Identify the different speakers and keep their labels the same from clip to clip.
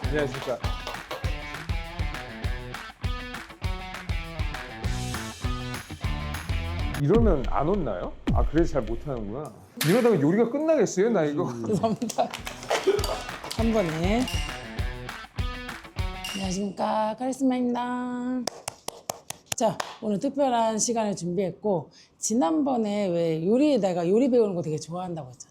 Speaker 1: 안녕하십니까. 이러면 안 혼나요? 아, 그래서 잘 못하는구나. 이러다가 요리가 끝나겠어요, 나 이거.
Speaker 2: 감사합니다. 3번에. 안녕하십니까. 카리스마입니다. 자, 오늘 특별한 시간을 준비했고, 지난번에 왜 내가 요리 배우는 거 되게 좋아한다고 했잖아.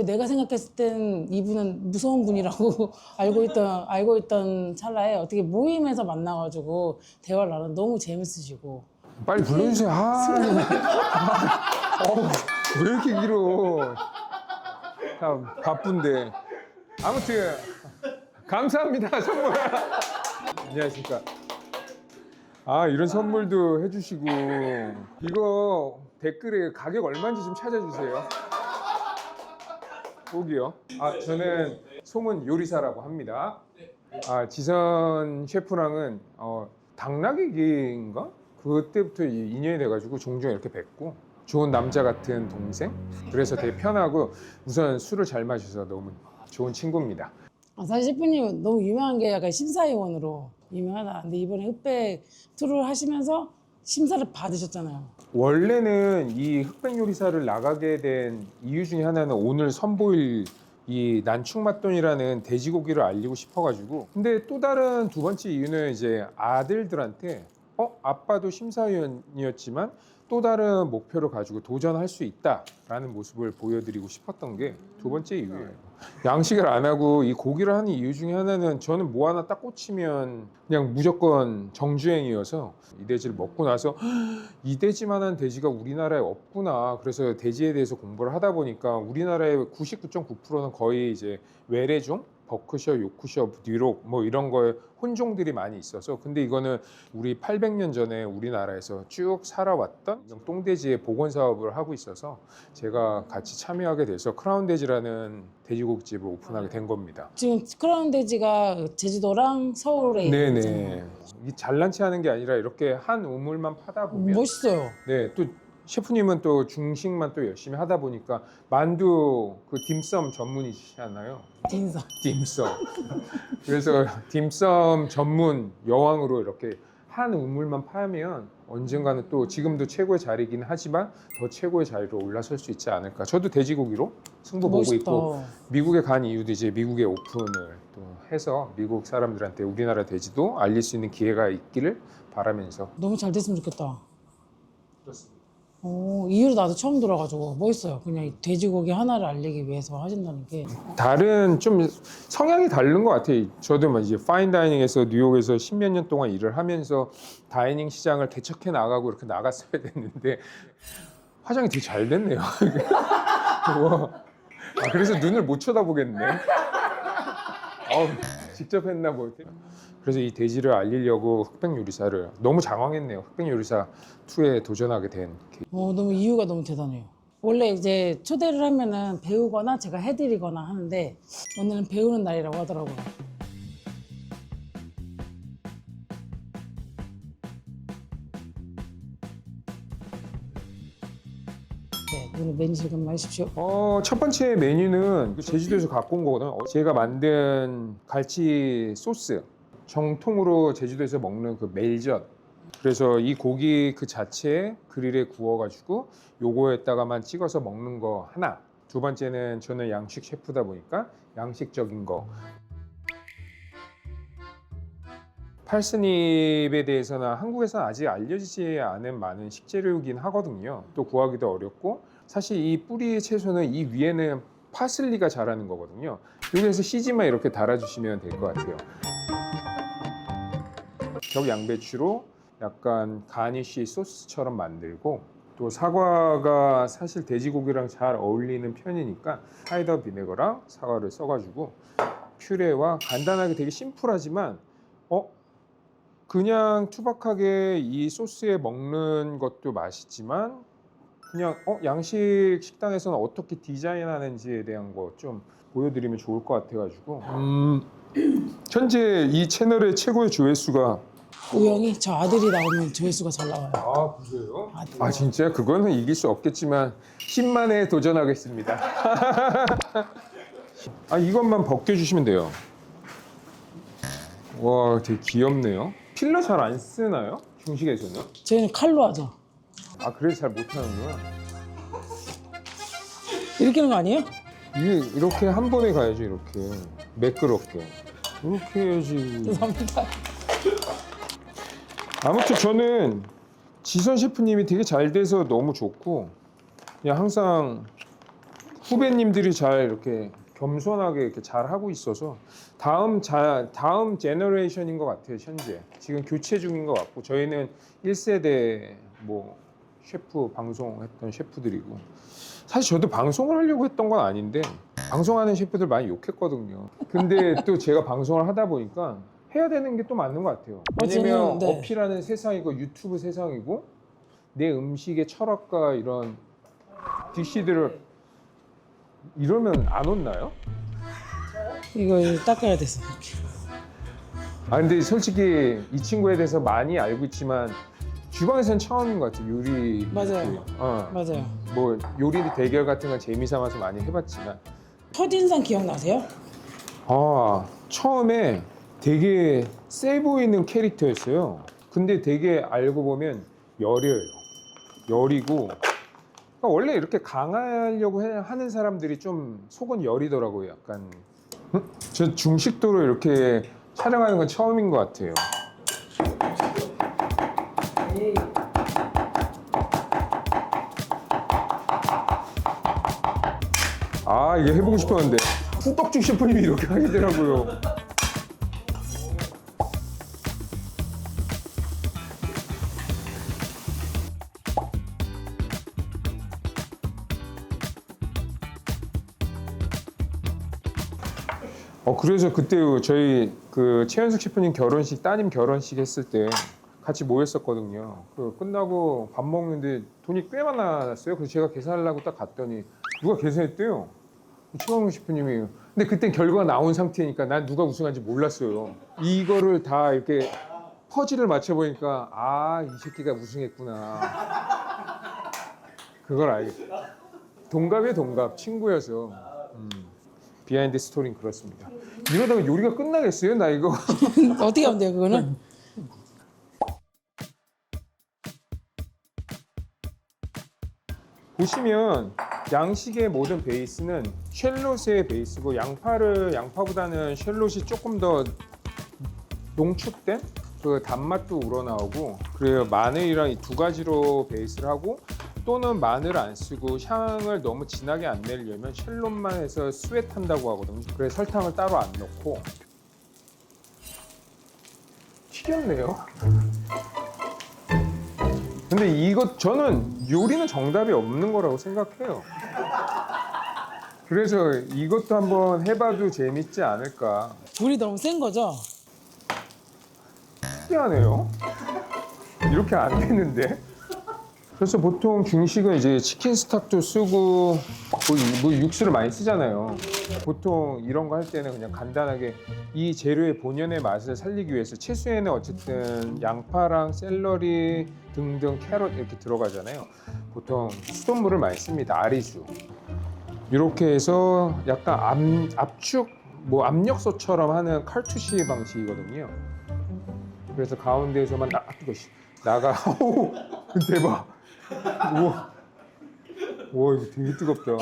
Speaker 2: 내가 생각했을 땐 이분은 무서운 분이라고 알고 있던 찰나에 어떻게 모임에서 만나가지고 대화를 나누면 너무 재밌으시고.
Speaker 1: 빨리 불러주세요. 왜 이렇게 길어? 참 바쁜데. 아무튼 감사합니다, 선물. 안녕하십니까. 이런 선물도 해주시고. 이거 댓글에 가격 얼마인지 좀 찾아주세요. 꼭이요. 저는 소문 요리사라고 합니다. 지선 셰프랑은 당나귀기인가? 그때부터 인연이 돼가지고 종종 이렇게 뵙고, 좋은 남자 같은 동생. 그래서 되게 편하고, 우선 술을 잘 마셔서 너무 좋은 친구입니다.
Speaker 2: 사실 셰프님 너무 유명한 게 약간 심사위원으로 유명하다. 근데 이번에 흑백 투를 하시면서 심사를 받으셨잖아요.
Speaker 1: 원래는 이 흑백 요리사를 나가게 된 이유 중에 하나는 오늘 선보일 이 난충맛돈이라는 돼지고기를 알리고 싶어가지고. 근데 또 다른 두 번째 이유는 이제 아들들한테 아빠도 심사위원이었지만 또 다른 목표를 가지고 도전할 수 있다라는 모습을 보여드리고 싶었던 게 두 번째 이유예요. 양식을 안 하고 이 고기를 하는 이유 중에 하나는, 저는 뭐 하나 딱 꽂히면 그냥 무조건 정주행이어서 이 돼지를 먹고 나서 이 돼지만한 돼지가 우리나라에 없구나. 그래서 돼지에 대해서 공부를 하다 보니까 우리나라의 99.9%는 거의 이제 외래종, 버크셔, 요크셔, 듀록 뭐 이런 거에 혼종들이 많이 있어서, 근데 이거는 우리 800년 전에 우리나라에서 쭉 살아왔던 똥돼지의 복원 사업을 하고 있어서 제가 같이 참여하게 돼서 크라운 돼지라는 돼지고기집을 오픈하게 된 겁니다.
Speaker 2: 지금 크라운 돼지가 제주도랑 서울에
Speaker 1: 네네.
Speaker 2: 있잖아요.
Speaker 1: 이 잘난 체 하는 게 아니라 이렇게 한 우물만 파다 보면
Speaker 2: 멋있어요.
Speaker 1: 네, 또 셰프님은 또 중식만 또 열심히 하다 보니까 만두 그 딤섬 전문이시잖아요.
Speaker 2: 딘사.
Speaker 1: 딤섬. 그래서 딤섬 전문 여왕으로 이렇게 한 우물만 파면 언젠가는 또, 지금도 최고의 자리이긴 하지만 더 최고의 자리로 올라설 수 있지 않을까. 저도 돼지고기로 승부 보고
Speaker 2: 멋있다.
Speaker 1: 있고, 미국에 간 이유도 이제 미국에 오픈을 또 해서 미국 사람들한테 우리나라 돼지도 알릴 수 있는 기회가 있기를 바라면서.
Speaker 2: 너무 잘 됐으면 좋겠다.
Speaker 1: 그렇습니다.
Speaker 2: 이유로 나도 처음 들어가지고 멋있어요. 그냥 이 돼지고기 하나를 알리기 위해서 하신다는 게.
Speaker 1: 다른 좀 성향이 다른 것 같아요. 저도 막 이제 파인다이닝에서 뉴욕에서 십몇 년 동안 일을 하면서 다이닝 시장을 개척해 나가고 이렇게 나갔어야 됐는데 화장이 되게 잘 됐네요. 그래서 눈을 못 쳐다보겠네. 직접 했나 뭐. 그래서 이 돼지를 알리려고 흑백 요리사를, 너무 장황했네요. 흑백 요리사 2에 도전하게 된.
Speaker 2: 너무 이유가 너무 대단해요. 원래 이제 초대를 하면은 배우거나 제가 해드리거나 하는데 오늘은 배우는 날이라고 하더라고요. 네, 오늘 메뉴 질문 하십시오.
Speaker 1: 첫 번째 메뉴는 제주도에서 갖고 온 거거든요. 제가 만든 갈치 소스, 정통으로 제주도에서 먹는 그 멜젓. 그래서 이 고기 그 자체에 그릴에 구워가지고 요거에다가만 찍어서 먹는 거 하나. 두 번째는 저는 양식 셰프다 보니까 양식적인 거. 팔스닙에 대해서는 한국에서는 아직 알려지지 않은 많은 식재료이긴 하거든요. 또 구하기도 어렵고, 사실 이 뿌리 채소는 이 위에는 파슬리가 자라는 거거든요. 여기에서 CG만 이렇게 달아주시면 될 것 같아요. 격양배추로 약간 가니쉬 소스처럼 만들고, 또 사과가 사실 돼지고기랑 잘 어울리는 편이니까 사이다 비네거랑 사과를 써가지고 퓨레와 간단하게, 되게 심플하지만 그냥 투박하게 이 소스에 먹는 것도 맛있지만, 그냥 양식 식당에서는 어떻게 디자인하는지에 대한 거 좀 보여드리면 좋을 것 같아가지고. 현재 이 채널의 최고의 조회수가,
Speaker 2: 우영이 저 아들이 나오면 조회수가 잘 나와요.
Speaker 1: 그래요?
Speaker 2: 아들.
Speaker 1: 진짜 그거는 이길 수 없겠지만 10만에 도전하겠습니다. 이것만 벗겨주시면 돼요. 와, 되게 귀엽네요. 필러 잘 안 쓰나요? 중식에서는?
Speaker 2: 저희는 칼로 하죠.
Speaker 1: 아, 그래서 잘 못하는구나.
Speaker 2: 이렇게 하는 거 아니에요?
Speaker 1: 이게 이렇게 한 번에 가야지, 이렇게. 매끄럽게. 이렇게 해야지.
Speaker 2: 죄송합니다.
Speaker 1: 아무튼 저는 지선 셰프님이 되게 잘 돼서 너무 좋고, 그냥 항상 후배님들이 잘 이렇게 겸손하게 이렇게 잘 하고 있어서 다음 제너레이션인 것 같아요. 현재 지금 교체 중인 것 같고, 저희는 1세대 뭐 셰프 방송했던 셰프들이고, 사실 저도 방송을 하려고 했던 건 아닌데 방송하는 셰프들 많이 욕했거든요. 근데 또 제가 방송을 하다 보니까 해야 되는 게 또 맞는 것 같아요. 왜냐면
Speaker 2: 저는, 네.
Speaker 1: 어필하는 세상이고 유튜브 세상이고, 내 음식의 철학과 이런 디시들을 이러면 안 혼나요?
Speaker 2: 이거 닦아야 돼서. 이렇게.
Speaker 1: 아, 근데 솔직히 이 친구에 대해서 많이 알고 있지만 주방에서는 처음인 것 같아요. 요리.
Speaker 2: 맞아요. 맞아요.
Speaker 1: 뭐 요리 대결 같은 건 재미 삼아서 많이 해봤지만,
Speaker 2: 첫인상 기억나세요?
Speaker 1: 처음에 되게 세 보이는 캐릭터였어요. 근데 되게 알고 보면 여려요. 여리고, 그러니까 원래 이렇게 강하려고 하는 사람들이 좀 속은 여리더라고요. 약간. 저 중식도로 이렇게 촬영하는 건 처음인 것 같아요. 아, 이게 해보고 싶었는데 후떡죽 셰프님이 이렇게 하시더라고요. 그래서 그때 저희 그 최현숙 셰프님 결혼식, 따님 결혼식 했을 때 같이 모였었거든요. 그 끝나고 밥 먹는데 돈이 꽤 많았어요. 그래서 제가 계산하려고 딱 갔더니 누가 계산했대요. 최현숙 셰프님이. 근데 그때 결과가 나온 상태니까 난 누가 우승한지 몰랐어요. 이거를 다 이렇게 퍼즐을 맞춰보니까, 아, 이 새끼가 우승했구나. 그걸 알겠어. 동갑이에요, 동갑. 친구여서. 비하인드 스토리는 그렇습니다. 이러다가 요리가 끝나겠어요? 나 이거.
Speaker 2: 어떻게 하면 돼요, 그거는?
Speaker 1: 보시면 양식의 모든 베이스는 샬롯의 베이스고, 양파보다는 샬롯이 조금 더 농축된 그 단맛도 우러나오고, 그래요. 마늘이랑 이 두 가지로 베이스를 하고, 또는 마늘 안 쓰고 향을 너무 진하게 안 내려면 샬롯만 해서 스웨트한다고 하거든요. 그래서 설탕을 따로 안 넣고. 튀겼네요. 근데 이거 저는 요리는 정답이 없는 거라고 생각해요. 그래서 이것도 한번 해봐도 재밌지 않을까.
Speaker 2: 불이 너무 센 거죠?
Speaker 1: 특이하네요. 이렇게 안 되는데. 그래서 보통 중식은 이제 치킨 스톡도 쓰고 뭐 육수를 많이 쓰잖아요. 보통 이런 거 할 때는 그냥 간단하게 이 재료의 본연의 맛을 살리기 위해서 채소에는 어쨌든 양파랑 샐러리 등등 캐럿 이렇게 들어가잖아요. 보통 수돗물을 많이 씁니다. 아리수. 이렇게 해서 약간 압축, 뭐 압력솥처럼 하는 칼투시 방식이거든요. 그래서 가운데에서만 나가. 오, 대박. 우와. 와, 이거 되게 뜨겁다.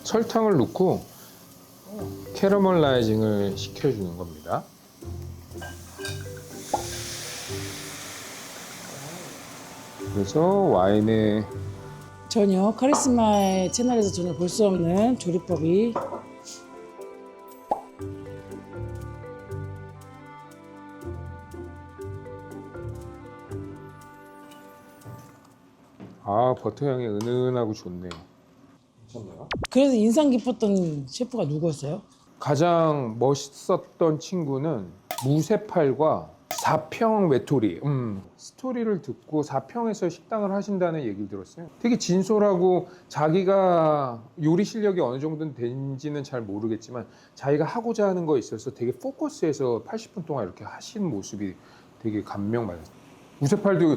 Speaker 1: 설탕을 넣고 캐러멀라이징을 시켜주는 겁니다. 그래서 와인에
Speaker 2: 전혀 카리스마의 채널에서 전혀 볼 수 없는 조리법이.
Speaker 1: 버터 향이 은은하고 좋네요. 괜찮나요?
Speaker 2: 그래서 인상 깊었던 셰프가 누구였어요?
Speaker 1: 가장 멋있었던 친구는 무쇠팔과 4평 외톨이. 스토리를 듣고 4평에서 식당을 하신다는 얘기를 들었어요. 되게 진솔하고, 자기가 요리 실력이 어느 정도는 된지는 잘 모르겠지만 자기가 하고자 하는 거에 있어서 되게 포커스해서 80분 동안 이렇게 하시는 모습이 되게 감명받았어요. 무쇠팔도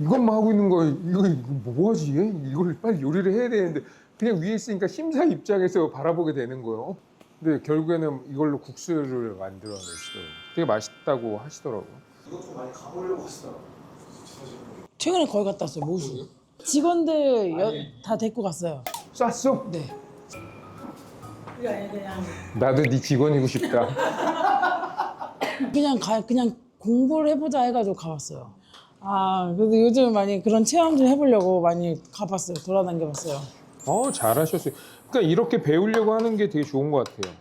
Speaker 1: 이것만 하고 있는 거, 이거 뭐하지? 이걸 빨리 요리를 해야 되는데 그냥 위에 있으니까 심사 입장에서 바라보게 되는 거예요. 근데 결국에는 이걸로 국수를 만들어내시더라고요. 되게 맛있다고 하시더라고요.
Speaker 3: 이것도 많이 가보려고 하시더라고요.
Speaker 2: 최근에 거기 갔다 왔어요. 모수. 직원들 다 데리고 갔어요.
Speaker 1: 쐈어?
Speaker 2: 네.
Speaker 1: 나도 네 직원이고 싶다.
Speaker 2: 그냥 공부를 해보자 해가지고 가봤어요. 아, 그래도 요즘 많이 그런 체험 좀 해보려고 많이 가봤어요. 돌아다녀봤어요.
Speaker 1: 잘하셨어요. 그러니까 이렇게 배우려고 하는 게 되게 좋은 것 같아요.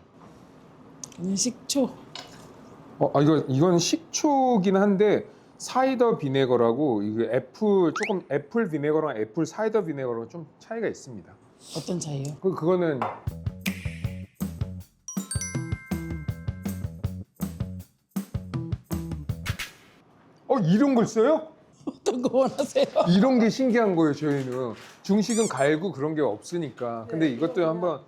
Speaker 2: 그냥 식초.
Speaker 1: 이건 식초긴 한데 사이더 비네거라고 이거 애플 비네거랑 애플 사이더 비네거랑 좀 차이가 있습니다.
Speaker 2: 어떤 차이요?
Speaker 1: 그거는 이런 걸 써요?
Speaker 2: 어떤 거 원하세요?
Speaker 1: 이런 게 신기한 거예요. 저희는 중식은 갈고 그런 게 없으니까. 근데 이것도 한번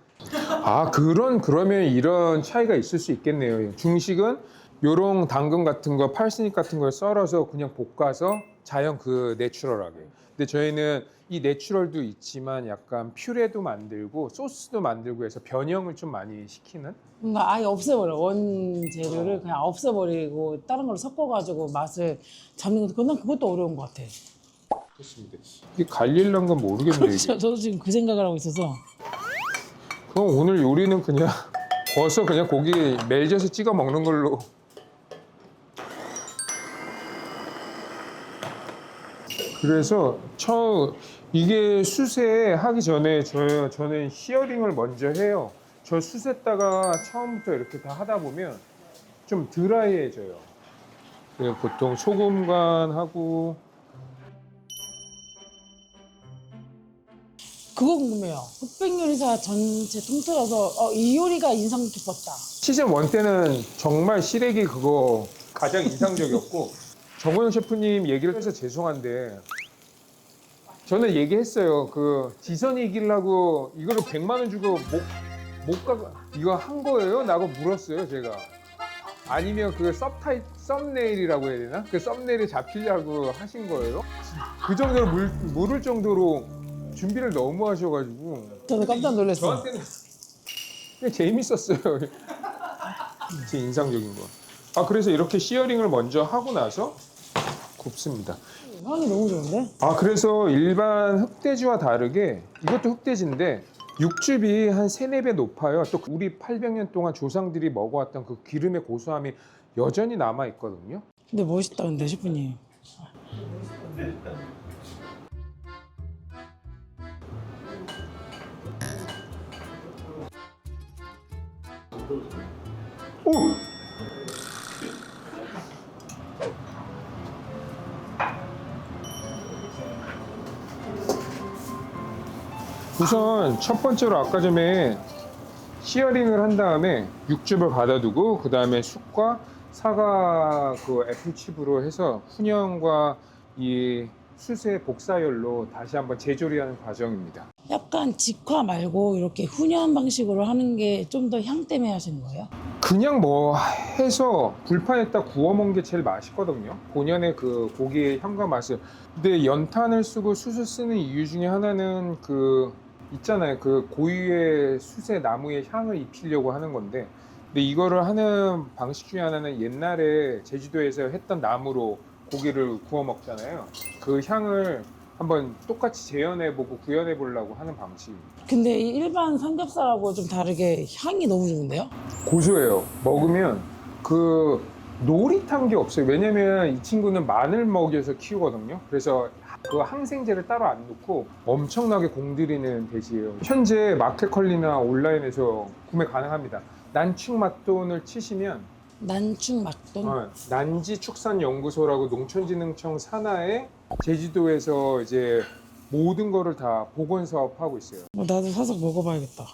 Speaker 1: 그러면 이런 차이가 있을 수 있겠네요. 중식은 요런 당근 같은 거, 팔스닉 같은 걸 썰어서 그냥 볶아서 자연 그 내추럴하게. 근데 저희는 이 내추럴도 있지만 약간 퓨레도 만들고 소스도 만들고 해서 변형을 좀 많이 시키는.
Speaker 2: 뭔가 아예 없애버려. 원재료를 그냥 없애버리고 다른 걸로 섞어가지고 맛을 잡는 것도 난 그것도 어려운 것 같아.
Speaker 1: 그렇습니다. 이게 갈릴란 건 모르겠네요. 이게.
Speaker 2: 저도 지금 그 생각을 하고 있어서.
Speaker 1: 그럼 오늘 요리는 그냥 구워서 그냥 고기 멜젓에 찍어 먹는 걸로. 그래서 이게 수세 하기 전에 저는 시어링을 먼저 해요. 저 수세다가 처음부터 이렇게 다 하다 보면 좀 드라이해져요. 그냥 보통 소금간
Speaker 2: 그거 궁금해요. 흑백 요리사 전체 통틀어서 이 요리가 인상 깊었다.
Speaker 1: 시즌 1 때는 정말 시래기 그거 가장 인상적이었고 정호영 셰프님 얘기를 해서 죄송한데 저는 얘기했어요. 그 지선이 이기려고 이거를 100만 원 주고 못 가 이거 한 거예요? 라고 물었어요. 제가. 아니면 그 썸네일이라고 해야 되나? 그 썸네일에 잡히려고 하신 거예요? 그 정도로 물을 정도로 준비를 너무 하셔가지고
Speaker 2: 저도 깜짝 놀랐어요.
Speaker 1: 저한테는 그냥 재밌었어요. 제 인상적인 거. 그래서 이렇게 시어링을 먼저 하고 나서 굽습니다.
Speaker 2: 향이 너무 좋은데?
Speaker 1: 그래서 일반 흑돼지와 다르게 이것도 흑돼지인데 육즙이 한 3, 4배 높아요. 또 우리 800년 동안 조상들이 먹어왔던 그 기름의 고소함이 여전히 남아있거든요.
Speaker 2: 근데 멋있다 근데 셰프님.
Speaker 1: 오! 우선 첫 번째로 아까 전에 시어링을 한 다음에 육즙을 받아두고 그 다음에 쑥과 사과 그 애플칩으로 해서 훈연과 이 수세 복사열로 다시 한번 재조리하는 과정입니다.
Speaker 2: 약간 직화 말고 이렇게 훈연 방식으로 하는 게 좀 더 향 때문에 하시는 거예요?
Speaker 1: 그냥 뭐 해서 불판에다 구워 먹는 게 제일 맛있거든요. 본연의 그 고기의 향과 맛을. 근데 연탄을 쓰고 숯을 쓰는 이유 중에 하나는 그 있잖아요. 그 고유의 숯의 나무의 향을 입히려고 하는 건데, 근데 이거를 하는 방식 중에 하나는 옛날에 제주도에서 했던 나무로 고기를 구워 먹잖아요. 그 향을 한번 똑같이 재현해보고 구현해보려고 하는 방식입니다.
Speaker 2: 근데 이 일반 삼겹살하고 좀 다르게 향이 너무 좋은데요?
Speaker 1: 고소해요. 먹으면 그 노릿한 게 없어요. 왜냐면 이 친구는 마늘 먹여서 키우거든요. 그래서 그 항생제를 따로 안 넣고 엄청나게 공들이는 돼지예요. 현재 마켓컬리나 온라인에서 구매 가능합니다. 난축 맛돈을 치시면
Speaker 2: 난축 막돈?
Speaker 1: 난지축산연구소라고 농촌진흥청 산하에 제주도에서 이제 모든 거를 다 복원 사업하고 있어요.
Speaker 2: 나도 사서 먹어봐야겠다.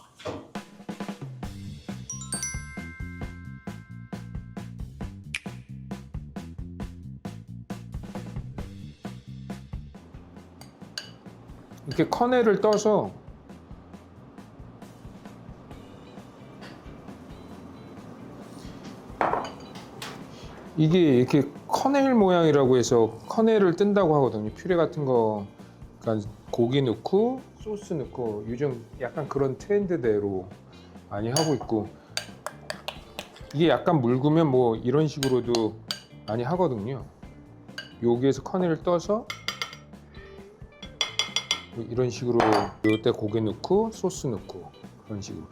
Speaker 1: 이렇게 커넬을 떠서 이게 이렇게 커넬 모양이라고 해서 커넬을 뜬다고 하거든요. 퓨레 같은 거, 그러니까 고기 넣고 소스 넣고 요즘 약간 그런 트렌드대로 많이 하고 있고 이게 약간 묽으면 뭐 이런 식으로도 많이 하거든요. 여기에서 커넬을 떠서 이런 식으로 이때 고기 넣고 소스 넣고 그런 식으로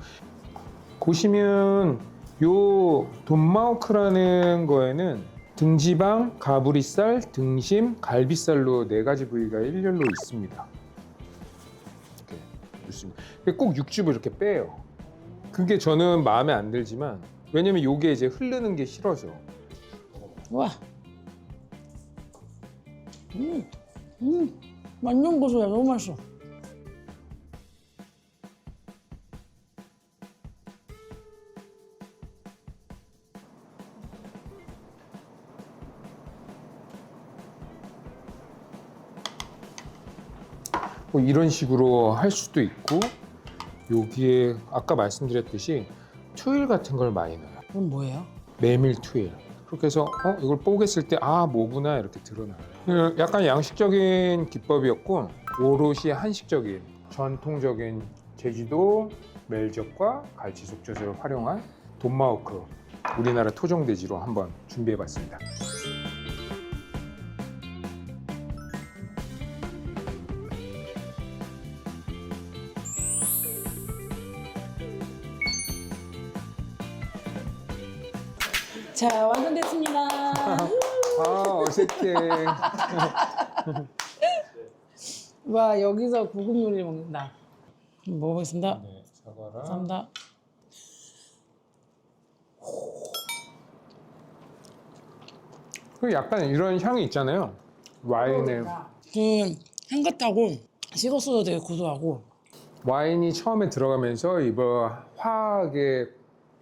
Speaker 1: 보시면 요 돈마호크라는 거에는 등지방, 가브리살, 등심, 갈비살로 4가지 부위가 일렬로 있습니다. 이렇게 좋습니다. 꼭 육즙을 이렇게 빼요. 그게 저는 마음에 안 들지만 왜냐면 요게 이제 흐르는 게 싫어서.
Speaker 2: 와. 완전 고소해. 너무 맛있어.
Speaker 1: 뭐 이런 식으로 할 수도 있고 여기에 아까 말씀드렸듯이 투일 같은 걸 많이 넣어요.
Speaker 2: 이건 뭐예요?
Speaker 1: 메밀 투일. 그렇게 해서 이걸 뽀겠을 때 뭐구나 이렇게 드러나요. 약간 양식적인 기법이었고 오롯이 한식적인 전통적인 제주도 멜젓과 갈치 속젓을 활용한 돈마호크 우리나라 토종돼지로 한번 준비해봤습니다.
Speaker 2: 자, 완성됐습니다.
Speaker 1: 어색해.
Speaker 2: 와, 여기서 고급 요리를 먹는다. 먹어보겠습니다.
Speaker 1: 네, 사과랑
Speaker 2: 감사합니다.
Speaker 1: 그 약간 이런 향이 있잖아요. 와인의
Speaker 2: 그 향긋하고 식었어도 되게 고소하고.
Speaker 1: 와인이 처음에 들어가면서 이거 화하게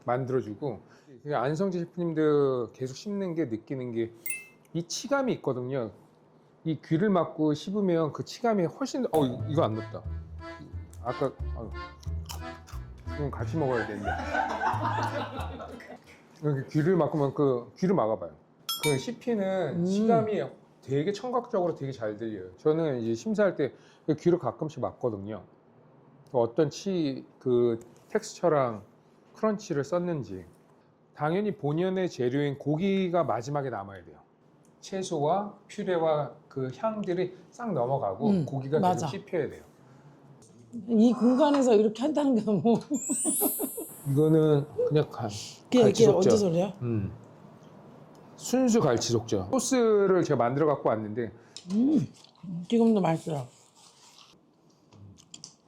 Speaker 1: 만들어주고 안성재 셰프님들 계속 씹는 게 느끼는 게 이 치감이 있거든요. 이 귀를 막고 씹으면 그 치감이 훨씬 더 이거 안 넣었다. 아까 이건 같이 먹어야 되는데 여기 귀를 막으면 그 귀를 막아봐요. 그 씹히는 치감이 되게 청각적으로 되게 잘 들려요. 저는 이제 심사할 때 그 귀를 가끔씩 막거든요. 어떤 그 텍스처랑 크런치를 썼는지. 당연히 본연의 재료인 고기가 마지막에 남아야 돼요. 채소와 퓨레와 그 향들이 싹 넘어가고 고기가
Speaker 2: 맞아.
Speaker 1: 계속 씹혀야 돼요.
Speaker 2: 이 공간에서 이렇게 한다는 게 너무.
Speaker 1: 이거는 그냥
Speaker 2: 이게
Speaker 1: 갈치
Speaker 2: 언제
Speaker 1: 속젓.
Speaker 2: 소리야?
Speaker 1: 순수 갈치 속젓. 소스를 제가 만들어 갖고 왔는데
Speaker 2: 지금도 맛있어요.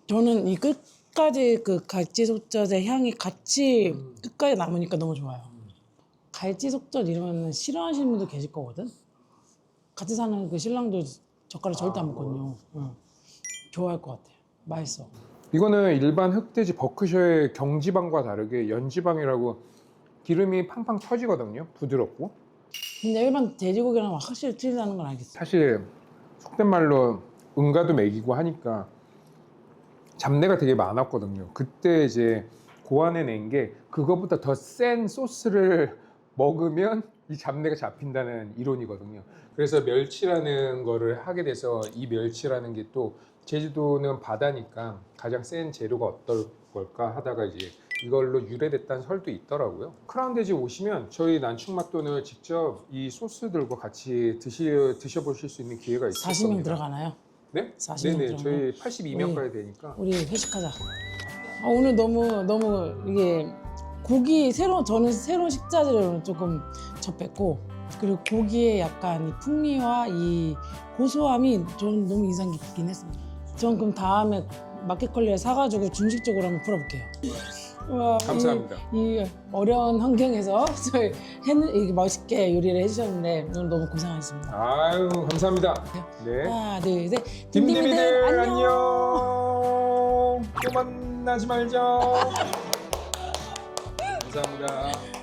Speaker 2: 저는 이 끝까지 그 갈치 속젓의 향이 같이 끝까지 남으니까 너무 좋아요. 갈치 속젓 이러면 싫어하시는 분도 계실 거거든. 같이 사는 그 신랑도 젓가락 절대 안 먹거든요. 응. 좋아할 것 같아요. 맛있어.
Speaker 1: 이거는 일반 흑돼지 버크셔의 경지방과 다르게 연지방이라고 기름이 팡팡 터지거든요. 부드럽고.
Speaker 2: 근데 일반 돼지고기랑 확실히 틀리다는 건 알겠어.
Speaker 1: 사실 속된 말로 응가도 먹이고 하니까 잡내가 되게 많았거든요. 그때 이제 고안해낸 게 그거보다 더 센 소스를 먹으면 이 잡내가 잡힌다는 이론이거든요. 그래서 멸치라는 거를 하게 돼서 이 멸치라는 게 또 제주도는 바다니까 가장 센 재료가 어떨 걸까 하다가 이제 이걸로 유래됐다는 설도 있더라고요. 크라운 돼지 오시면 저희 난충맛돈을 직접 이 소스들과 같이 드셔보실 수 있는 기회가 있을
Speaker 2: 40명
Speaker 1: 겁니다.
Speaker 2: 들어가나요?
Speaker 1: 네?
Speaker 2: 40명
Speaker 1: 네네. 저희
Speaker 2: 들어가나요?
Speaker 1: 82명 가야 되니까.
Speaker 2: 우리 회식하자. 오늘 너무 이게 저는 새로운 식자재를 조금 접했고, 그리고 고기의 약간 이 풍미와 이 고소함이 저는 너무 인상 깊긴 했습니다. 전 그럼 다음에 마켓컬리에 사가지고 중식적으로 한번 풀어볼게요. 와,
Speaker 1: 감사합니다.
Speaker 2: 이 어려운 환경에서 저희 이렇게 멋있게 요리를 해주셨는데 오늘 너무 고생하셨습니다.
Speaker 1: 아유, 감사합니다. 네.
Speaker 2: 하나, 둘, 셋.
Speaker 1: 딤디미들 안녕. 또 만나지 말자. 감사합니다.